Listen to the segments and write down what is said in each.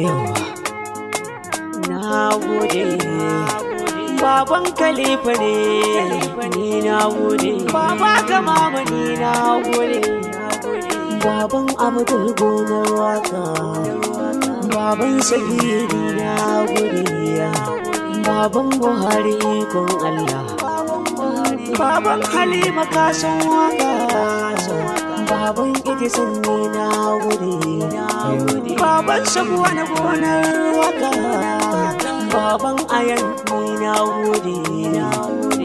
Yawa na gode baban Khalifa ne ni na gode baba ga mama ni na gode baban Abdul gonar waka baban Sagiri na gode baban Buhari kon Allah baban Halima kasan waka baban Idrisin ne na gode baban Sabuwa na gonar waka baban Ayan ne na gode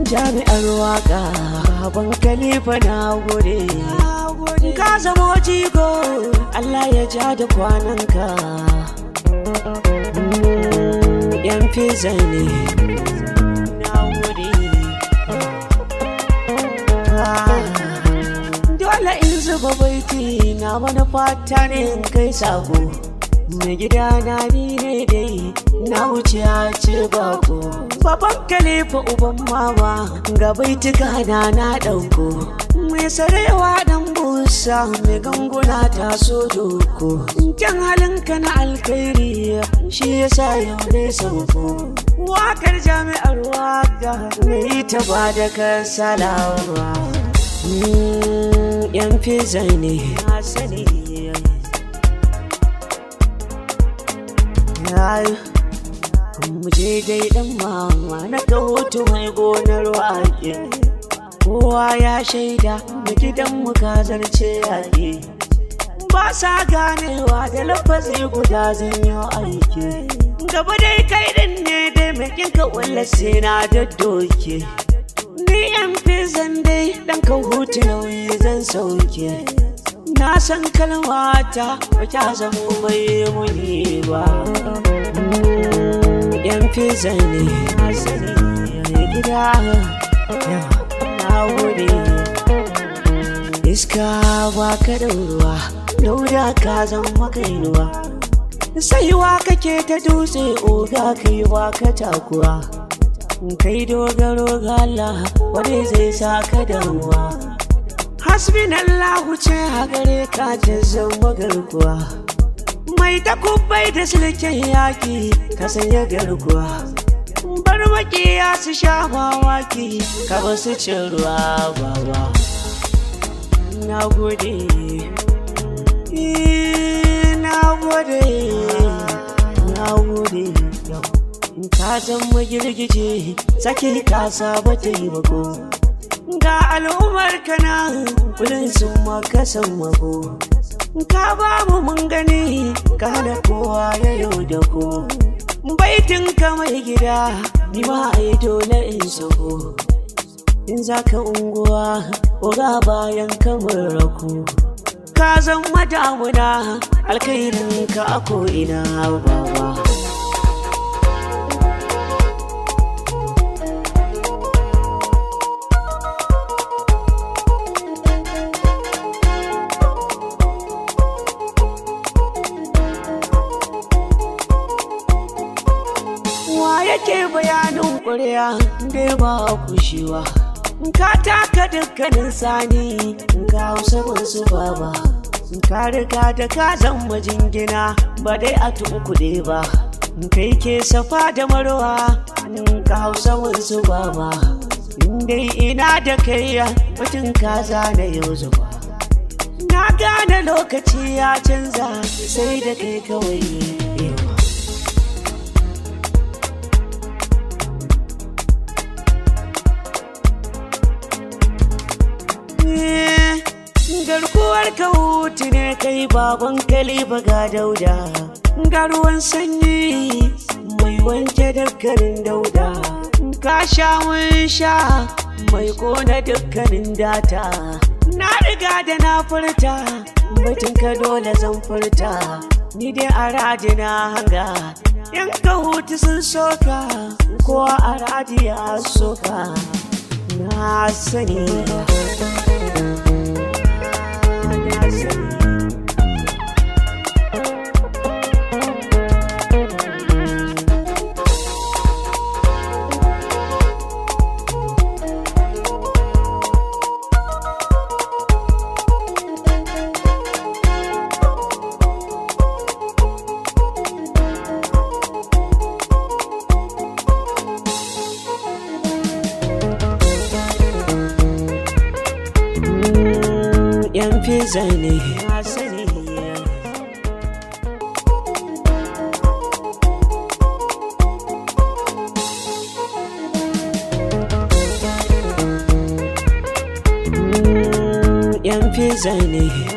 jami'ar waka baban Khalifa na gode ka zamo jigo Allah ya ja da kwananka yan fiza ne na gode dole in zuba baiti na wani fata ne in kai sako mai gida na ni ne dai na wuce a ce bako baban Khalifa uban mama ga baitika na dauko mai sarewa dan busa mai ganguna ta so doko kyan halinka na alkhairi shi yasa yau ne sauko wakar jami'ar waka mai ta ba da kasalawa yan fiza ne na sani muje dai dan mama na ga hoto mai gonar wake kowa ya shaida mu gidan mu ka zarce yake ba sa ganewa da lafazi guda zan yi aiki gaba dai kai din ne dai mai kinka wallace na daddoke ni yan fizan dai dan ka hutu nauyi zan sauke na san kalmata ba ta zama mai muni ba yan fiza ne gida na gode iska ba ka da ruwa dauda ka zan makainuwa saiwa kake ta dutse oga kai wa ka takuwa kai dogaro ga Allah wani zai sa ka damuwa hasbinallahu ce a gare ka ta zama garkuwa mai takubbai da silken yaki ka sanya garkuwa bar makiya su sha mawaki ka ba su cin ruwa baba na gode na gode na gode ka zama girgije saki ka saba taimako ga al'ummar kana kullum sun maka san mako ka ba mu mun gani ka hana kowa ya yau da ko baitin ka mai gida ni ma ai dole in sako in zaka unguwa oga bayan kamar rako ka zama damuna alkhairin ka a ko ina baba yake bayanin ƙuri'a dai ba kushewa ka taka dukkanin sani ka hausa masu baba ka riga da ka zama jingina ba dai a kuɗe ba kai ke safa da marwa ka hausa masu baba dai ina da kai batun kaza na yau zuba na gane lokaci ya canza sai da kai kawai garkuwar ka hutu ne kai baban Khalifa ga dauda ga ruwan sanyi mai wanke dukkanin dauda ka sha mun sha mai kona dukkanin data na riga da na furta batun ka dole zan furta ni dai a radina hanga yan ka hutu sun soka ko a radiya soka na sani yan fiza ne. Yan fiza ne.